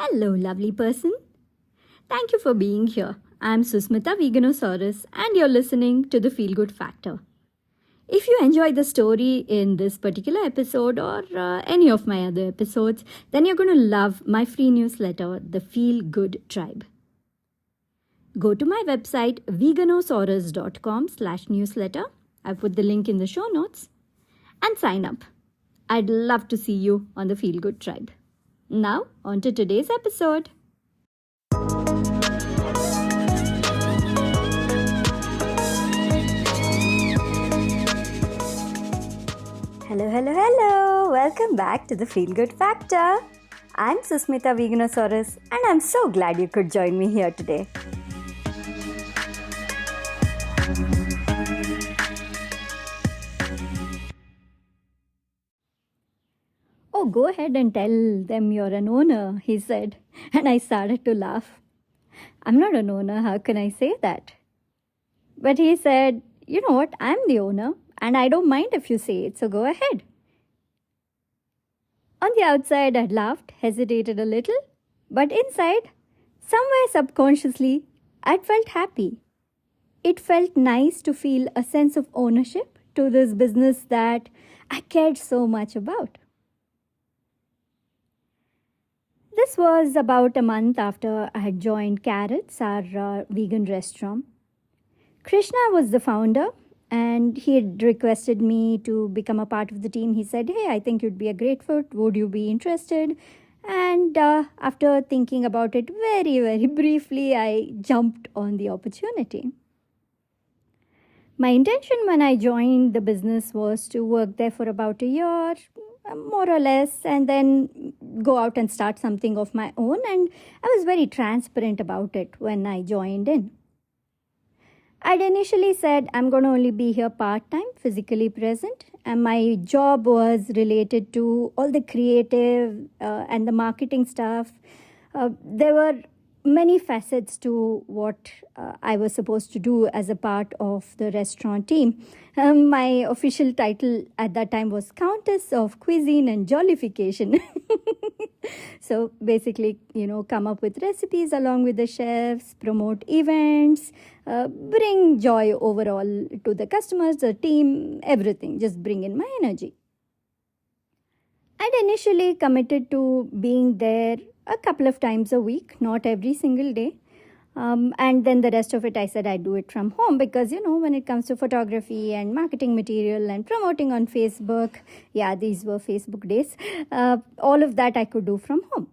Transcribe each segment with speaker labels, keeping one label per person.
Speaker 1: Hello, lovely person. Thank you for being here. I'm Susmita Veganosaurus, and you're listening to the Feel Good Factor. If you enjoy the story in this particular episode or any of my other episodes, then you're going to love my free newsletter, The Feel Good Tribe. Go to my website veganosaurus.com/newsletter. I've put the link in the show notes and sign up. I'd love to see you on the Feel Good Tribe. Now, on to today's episode. Hello. Welcome back to the Feel Good Factor. I'm Susmita Veganosaurus, and I'm so glad you could join me here today. Oh, go ahead and tell them you're an owner, he said, and I started to laugh. I'm not an owner, how can I say that? But he said, you know what, I'm the owner, and I don't mind if you say it, so go ahead. On the outside, I laughed, hesitated a little, but inside, somewhere subconsciously, I felt happy. It felt nice to feel a sense of ownership to this business that I cared so much about. This was about a month after I had joined Carrots, our vegan restaurant. Krishna was the founder, and he had requested me to become a part of the team. He said, hey, I think you'd be a great fit. Would you be interested? And after thinking about it very, very briefly, I jumped on the opportunity. My intention when I joined the business was to work there for about a year, more or less, and then go out and start something of my own. And I was very transparent about it when I joined in. I'd initially said I'm going to only be here part-time, physically present, and my job was related to all the creative and the marketing stuff. There were many facets to what I was supposed to do as a part of the restaurant team. My official title at that time was Countess of Cuisine and Jollification. So basically, come up with recipes along with the chefs, promote events, bring joy overall to the customers, the team, everything. Just bring in my energy. I'd initially committed to being there a couple of times a week, not every single day. And then the rest of it, I said I'd do it from home because, when it comes to photography and marketing material and promoting on Facebook, these were Facebook days, all of that I could do from home.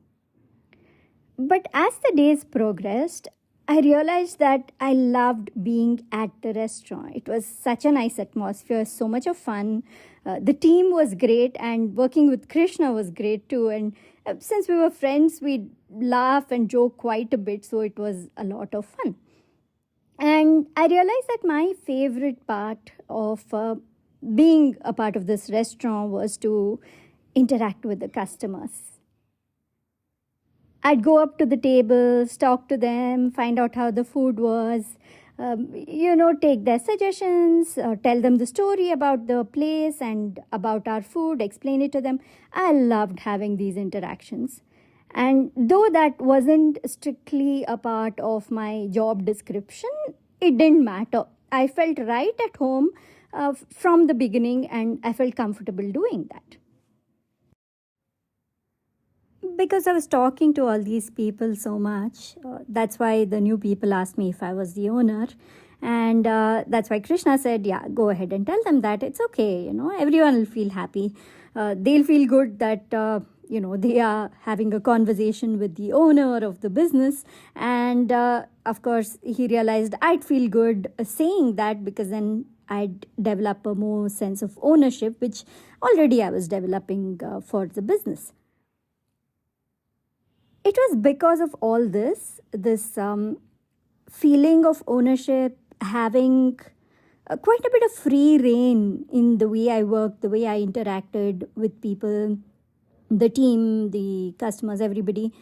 Speaker 1: But as the days progressed, I realized that I loved being at the restaurant. It was such a nice atmosphere, so much of fun. The team was great, and working with Krishna was great too. And since we were friends, we'd laugh and joke quite a bit, so it was a lot of fun. And I realized that my favorite part of being a part of this restaurant was to interact with the customers. I'd go up to the tables, talk to them, find out how the food was, take their suggestions, tell them the story about the place and about our food, explain it to them. I loved having these interactions. And though that wasn't strictly a part of my job description, it didn't matter. I felt right at home from the beginning, and I felt comfortable doing that. Because I was talking to all these people so much, that's why the new people asked me if I was the owner. And that's why Krishna said, go ahead and tell them that it's okay. Everyone will feel happy. They'll feel good that, they are having a conversation with the owner of the business. And of course, he realized I'd feel good saying that because then I'd develop a more sense of ownership, which already I was developing for the business. It was because of all this feeling of ownership, having quite a bit of free reign in the way I worked, the way I interacted with people, the team, the customers, everybody.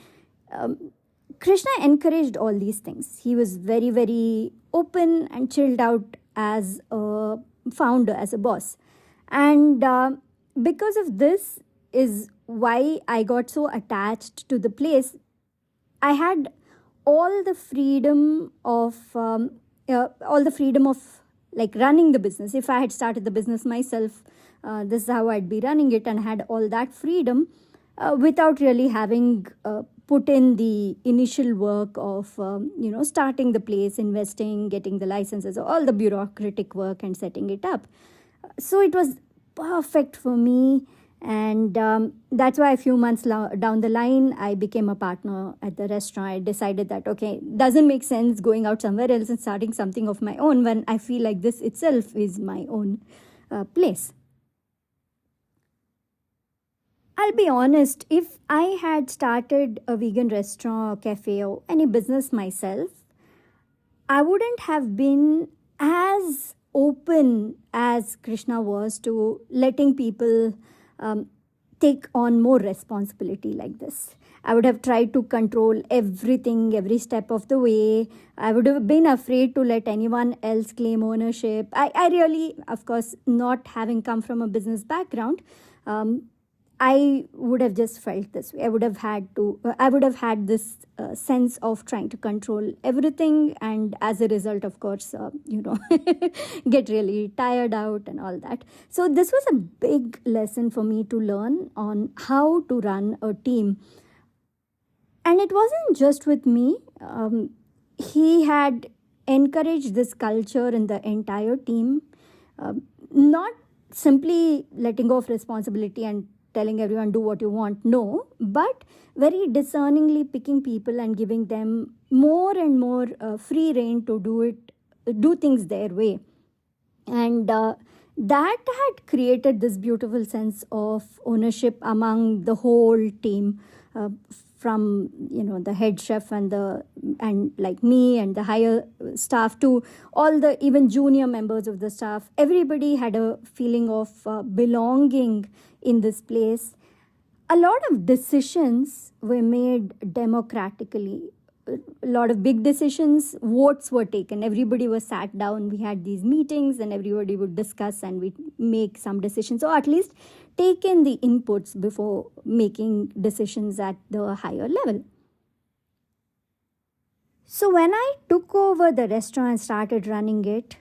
Speaker 1: Krishna encouraged all these things. He was very, very open and chilled out as a founder, as a boss. And because of this is why I got so attached to the place I had all the freedom of like running the business. If I had started the business myself, this is how I'd be running it, and had all that freedom without really having put in the initial work of starting the place, investing, getting the licenses, all the bureaucratic work, and setting it up. So it was perfect for me, and that's why a few months down the line I became a partner at the restaurant. I decided that, okay, doesn't make sense going out somewhere else and starting something of my own when I feel like this itself is my own place. I'll be honest, if I had started a vegan restaurant or cafe or any business myself, I wouldn't have been as open as Krishna was to letting people take on more responsibility like this. I would have tried to control everything, every step of the way. I would have been afraid to let anyone else claim ownership. I really, of course, not having come from a business background, I would have just felt this way. I would have had this sense of trying to control everything, and as a result, of course, get really tired out and all that. So this was a big lesson for me to learn on how to run a team. And it wasn't just with me. He had encouraged this culture in the entire team, not simply letting go of responsibility and telling everyone do what you want, no, but very discerningly picking people and giving them more and more free rein to do things their way. And that had created this beautiful sense of ownership among the whole team, from the head chef and like me and the higher staff to all the even junior members of the staff. Everybody had a feeling of belonging in this place. A lot of decisions were made democratically. A lot of big decisions, votes were taken. Everybody was sat down. We had these meetings and everybody would discuss and we'd make some decisions, or at least take in the inputs before making decisions at the higher level. So when I took over the restaurant and started running it,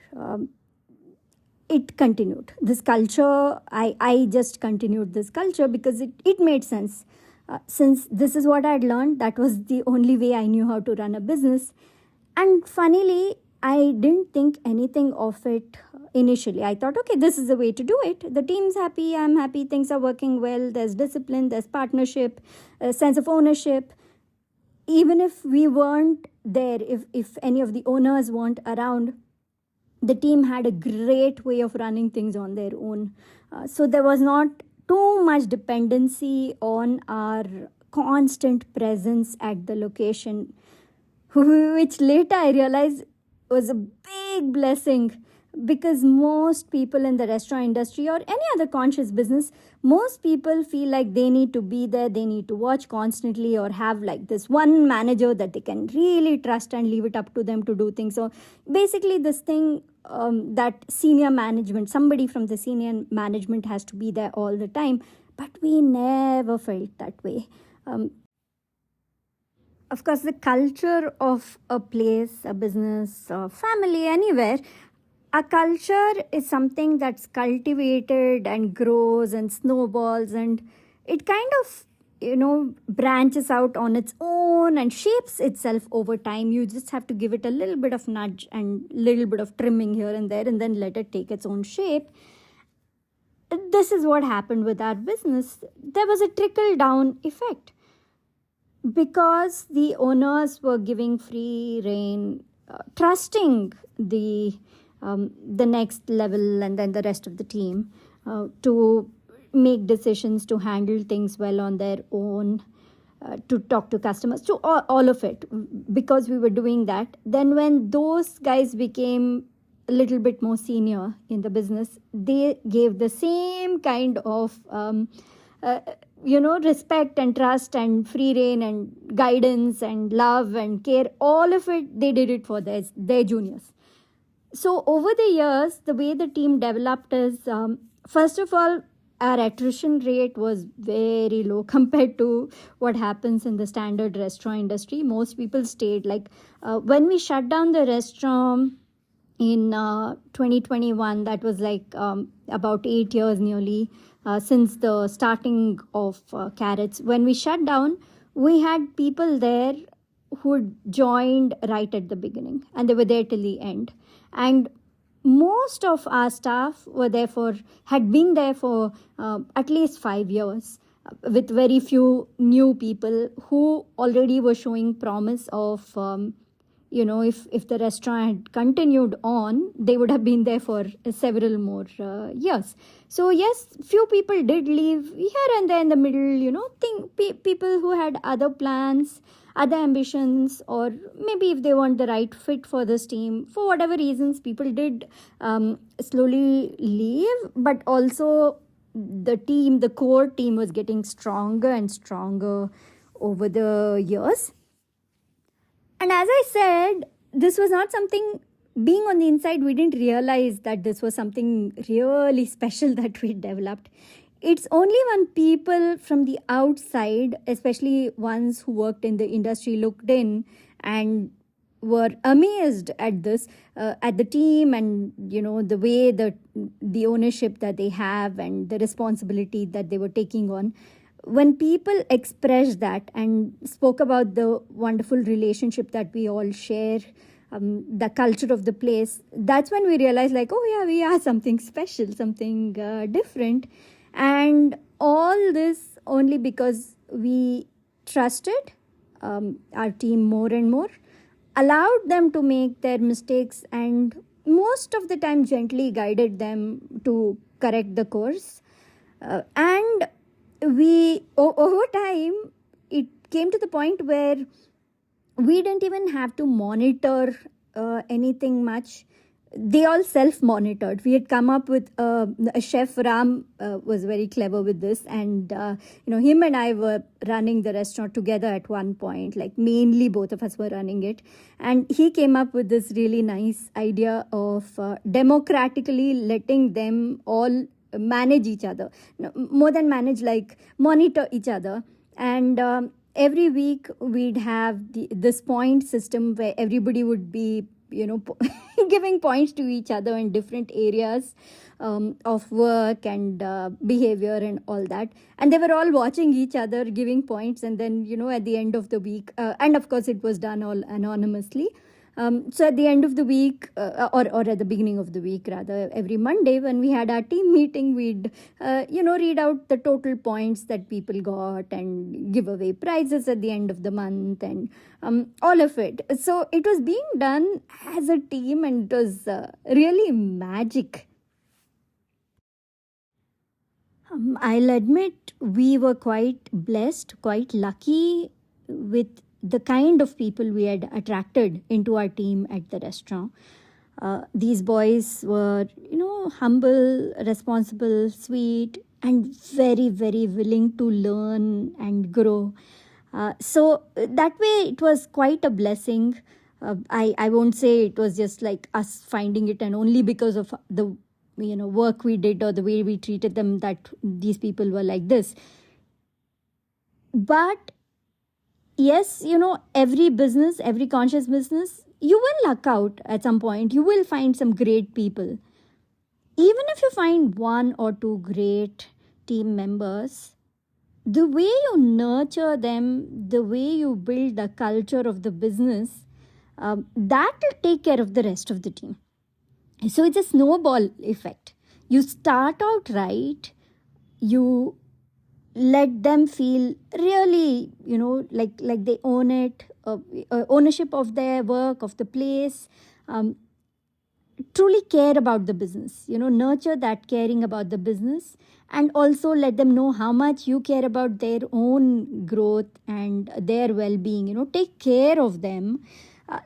Speaker 1: it continued. This culture, I just continued this culture because it made sense. Since this is what I'd learned, that was the only way I knew how to run a business. And funnily, I didn't think anything of it initially. I thought, okay, this is the way to do it. The team's happy, I'm happy, things are working well, there's discipline, there's partnership, a sense of ownership. Even if we weren't there, if any of the owners weren't around, the team had a great way of running things on their own. So there was not too much dependency on our constant presence at the location, which later I realized was a big blessing, because most people in the restaurant industry or any other conscious business, most people feel like they need to be there, they need to watch constantly, or have like this one manager that they can really trust and leave it up to them to do things. So basically this thing that senior management, somebody from the senior management has to be there all the time, but we never felt that way. Of course, the culture of a place, a business, a family, anywhere, a culture is something that's cultivated and grows and snowballs, and it kind of branches out on its own and shapes itself over time. You just have to give it a little bit of nudge and little bit of trimming here and there, and then let it take its own shape. This is what happened with our business. There was a trickle down effect because the owners were giving free rein, trusting the next level and then the rest of the team to make decisions, to handle things well on their own, to talk to customers, to all of it. Because we were doing that, then when those guys became a little bit more senior in the business, they gave the same kind of respect and trust and free rein and guidance and love and care. All of it, they did it for their juniors. So over the years, the way the team developed is, first of all, our attrition rate was very low compared to what happens in the standard restaurant industry. Most people stayed. Like when we shut down the restaurant in 2021, that was like about 8 years nearly since the starting of Carrots. When we shut down, we had people there who joined right at the beginning, and they were there till the end. And most of our staff were there for had been there for at least 5 years, with very few new people who already were showing promise of if the restaurant had continued on, they would have been there for several more years. So yes, few people did leave here and there in the middle, people who had other plans, other ambitions, or maybe if they weren't the right fit for this team, for whatever reasons, people did slowly leave. But also the core team was getting stronger and stronger over the years. And as I said, this was not something, being on the inside, we didn't realize that this was something really special that we developed. It's only when people from the outside, especially ones who worked in the industry, looked in and were amazed at this, at the team, and the way that the ownership that they have and the responsibility that they were taking on. When people expressed that and spoke about the wonderful relationship that we all share, the culture of the place, that's when we realized, like, oh yeah, we are something special, something different. And all this only because we trusted our team more and more, allowed them to make their mistakes, and most of the time gently guided them to correct the course. And we over time, it came to the point where we didn't even have to monitor anything much. They all self-monitored. We had come up with a chef. Ram was very clever with this, and him and I were running the restaurant together at one point. Like, mainly both of us were running it, and he came up with this really nice idea of democratically letting them all manage each other. No, more than manage, like monitor each other. And every week we'd have this point system where everybody would be giving points to each other in different areas of work and behavior and all that. And they were all watching each other, giving points, and then at the end of the week, and of course it was done all anonymously. So at the end of the week, or at the beginning of the week rather, every Monday when we had our team meeting, we'd read out the total points that people got and give away prizes at the end of the month, and all of it. So it was being done as a team, and it was really magic. I'll admit we were quite blessed, quite lucky with the kind of people we had attracted into our team at the restaurant. These boys were, humble, responsible, sweet, and very, very willing to learn and grow. So that way, it was quite a blessing. I won't say it was just like us finding it, and only because of the work we did or the way we treated them that these people were like this. But yes, every business, every conscious business, you will luck out at some point. You will find some great people. Even if you find one or two great team members, the way you nurture them, the way you build the culture of the business, that will take care of the rest of the team. So it's a snowball effect. You start out right, you let them feel really, like they own it, ownership of their work, of the place, truly care about the business, nurture that caring about the business, and also let them know how much you care about their own growth and their well-being, take care of them.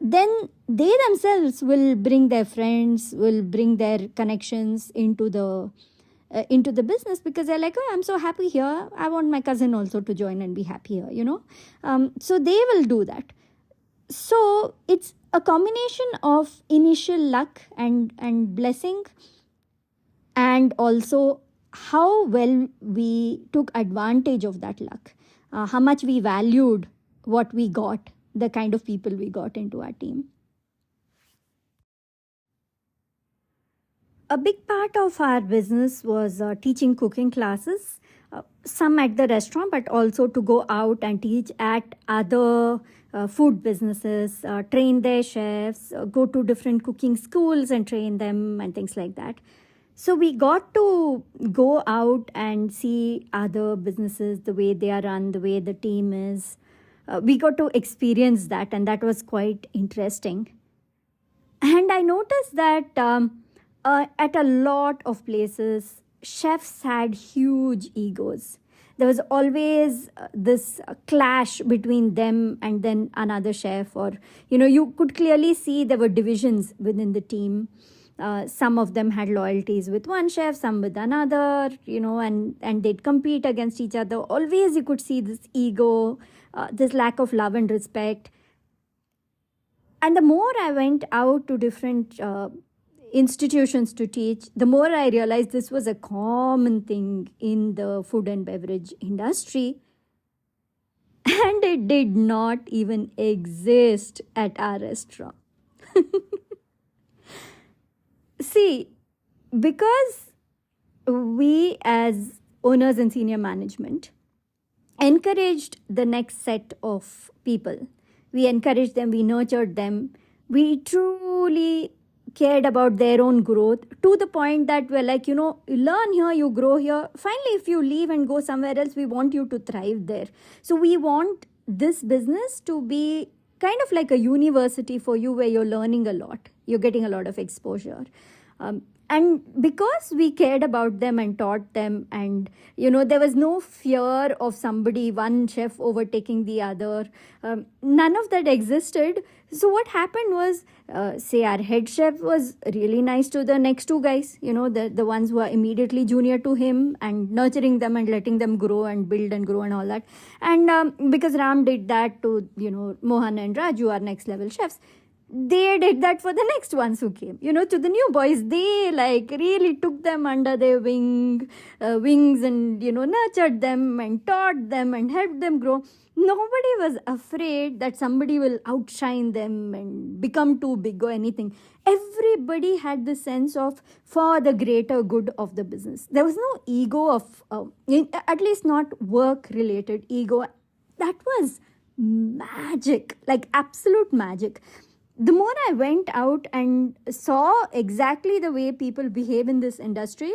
Speaker 1: Then they themselves will bring their friends, will bring their connections into the business, because they're like, oh, I'm so happy here, I want my cousin also to join and be happy here, so they will do that. So it's a combination of initial luck and blessing, and also how well we took advantage of that luck, how much we valued what we got, the kind of people we got into our team. A big part of our business was teaching cooking classes, some at the restaurant, but also to go out and teach at other food businesses, train their chefs, go to different cooking schools and train them, and things like that. So we got to go out and see other businesses, the way they are run, the way the team is. We got to experience that, and that was quite interesting. And I noticed that at a lot of places, chefs had huge egos. There was always this clash between them and then another chef, or, you could clearly see there were divisions within the team. Some of them had loyalties with one chef, some with another, and they'd compete against each other. Always you could see this ego, this lack of love and respect. And the more I went out to different institutions to teach, the more I realized this was a common thing in the food and beverage industry. And it did not even exist at our restaurant. See, because we as owners and senior management encouraged the next set of people, we encouraged them, we nurtured them, we truly cared about their own growth, to the point that we're like, you learn here, you grow here. Finally, if you leave and go somewhere else, we want you to thrive there. So we want this business to be kind of like a university for you, where you're learning a lot, you're getting a lot of exposure. And because we cared about them and taught them, and there was no fear of one chef overtaking the other, none of that existed. So what happened was, say our head chef was really nice to the next two guys, the ones who are immediately junior to him, and nurturing them and letting them grow and build and grow and all that. And because Ram did that to Mohan and Raju, our next level chefs, they did that for the next ones who came, to the new boys. They really took them under their wings, and, nurtured them and taught them and helped them grow. Nobody was afraid that somebody will outshine them and become too big or anything. Everybody had the sense of for the greater good of the business. There was no ego of, at least not work related ego. That was magic, like absolute magic. The more I went out and saw exactly the way people behave in this industry,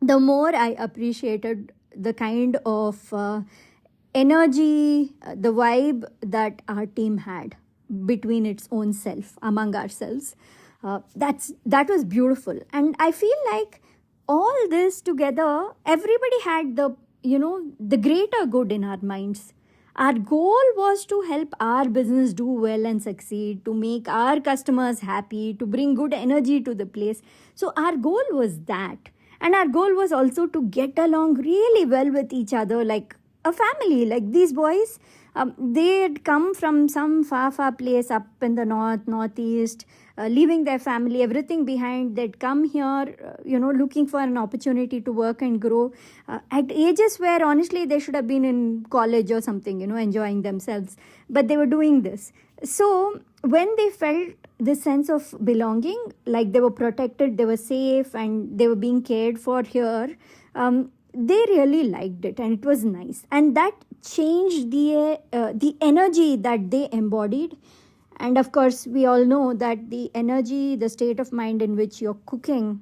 Speaker 1: the more I appreciated the kind of energy, the vibe that our team had between its own self, among ourselves. That was beautiful. And I feel like all this together, everybody had the greater good in our minds. Our goal was to help our business do well and succeed, to make our customers happy, to bring good energy to the place. So our goal was that. And our goal was also to get along really well with each other, like a family. Like these boys, they had come from some far place up in the northeast, leaving their family, everything behind. They'd come here, looking for an opportunity to work and grow at ages where honestly they should have been in college or something, enjoying themselves. But they were doing this. So when they felt this sense of belonging, like they were protected, they were safe, and they were being cared for here, they really liked it, and it was nice. And that changed the energy that they embodied. And of course, we all know that the energy, the state of mind in which you're cooking,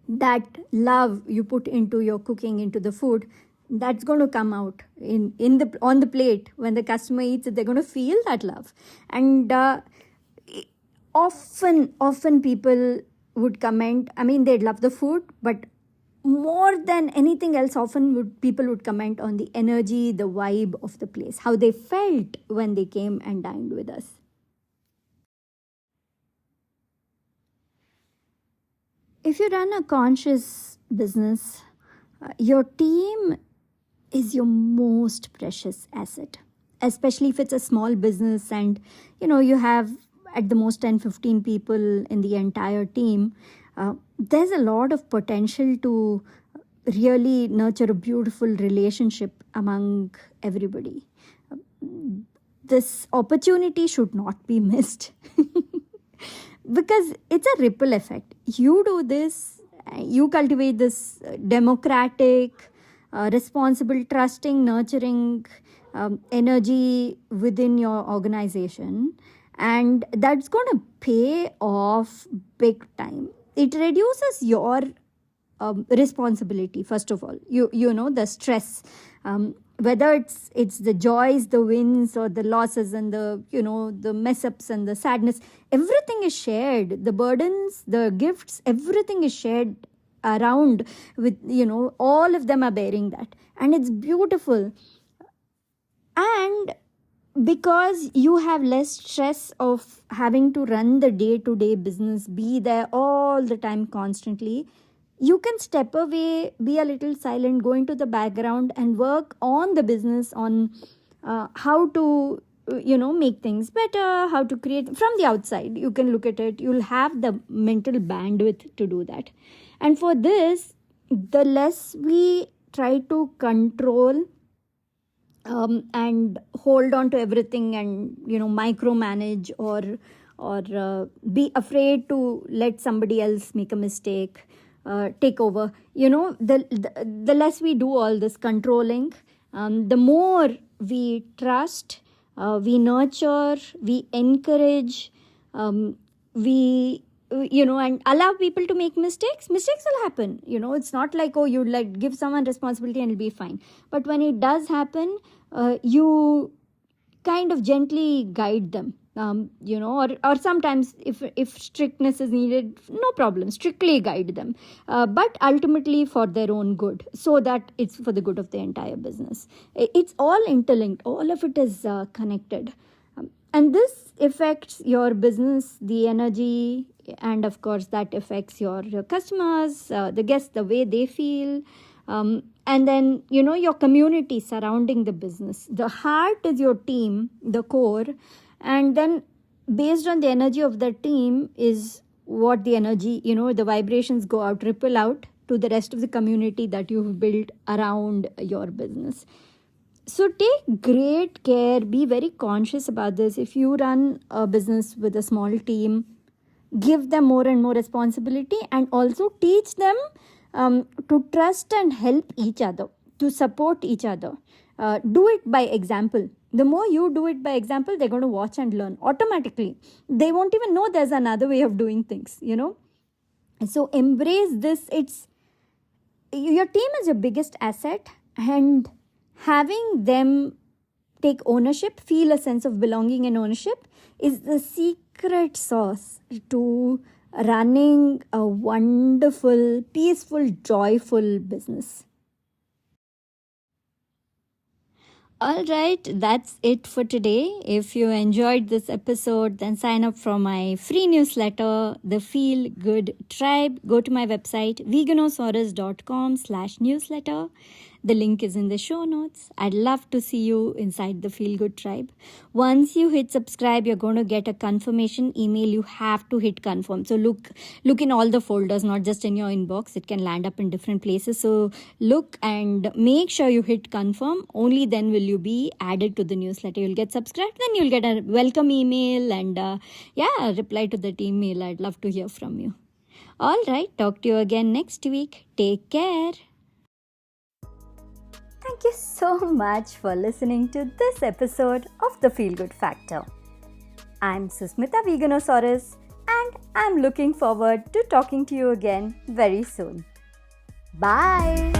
Speaker 1: that love you put into your cooking, into the food, that's going to come out on the plate. When the customer eats it, they're going to feel that love. And often people would comment, they'd love the food, but more than anything else, people would comment on the energy, the vibe of the place, how they felt when they came and dined with us. If you run a conscious business, your team is your most precious asset, especially if it's a small business and you have at the most 10-15 people in the entire team. There's a lot of potential to really nurture a beautiful relationship among everybody. This opportunity should not be missed because it's a ripple effect. You do this, you cultivate this democratic, responsible, trusting, nurturing energy within your organization, and that's going to pay off big time. It reduces your responsibility. First of all, you know, the stress, whether it's the joys, the wins, or the losses, and the, you know, the mess ups and the sadness, everything is shared. The burdens, the gifts, everything is shared around with, you know, all of them are bearing that, and it's beautiful. And because you have less stress of having to run the day to day business, be there all the time constantly, you can step away, be a little silent, go into the background and work on the business, on how to, you know, make things better, how to create from the outside. You can look at it, you'll have the mental bandwidth to do that. And for this, the less we try to control and hold on to everything, and, you know, micromanage, or be afraid to let somebody else make a mistake, take over, you know, the less we do all this controlling, the more we trust, we nurture, we encourage, we, you know, and allow people to make mistakes. Mistakes will happen, you know. It's not like, oh, you like give someone responsibility and it'll be fine. But when it does happen, you kind of gently guide them, you know, or sometimes if strictness is needed, no problem, strictly guide them, but ultimately for their own good, so that it's for the good of the entire business. It's all interlinked, all of it is connected. And this affects your business, the energy, and of course that affects your customers, the guests, the way they feel, and then, you know, your community surrounding the business. The heart is your team, the core, and then based on the energy of the team is what the energy, you know, the vibrations go out, ripple out to the rest of the community that you've built around your business. So take great care, be very conscious about this. If you run a business with a small team, give them more and more responsibility, and also teach them to trust and help each other, to support each other. Do it by example. The more you do it by example, they're going to watch and learn automatically. They won't even know there's another way of doing things, you know. So embrace this. It's your team is your biggest asset, and having them take ownership, feel a sense of belonging and ownership, is the secret sauce to running a wonderful, peaceful, joyful business. All right, that's it for today. If you enjoyed this episode, then sign up for my free newsletter, The Feel Good Tribe. Go to my website, veganosaurus.com/newsletter. The link is in the show notes. I'd love to see you inside the Feel Good Tribe. Once you hit subscribe, you're going to get a confirmation email. You have to hit confirm. So look in all the folders, not just in your inbox. It can land up in different places. So look and make sure you hit confirm. Only then will you be added to the newsletter. You'll get subscribed, then you'll get a welcome email, and reply to that email. I'd love to hear from you. All right, talk to you again next week. Take care. Thank you so much for listening to this episode of The Feel Good Factor. I'm Susmita Veganosaurus, and I'm looking forward to talking to you again very soon. Bye!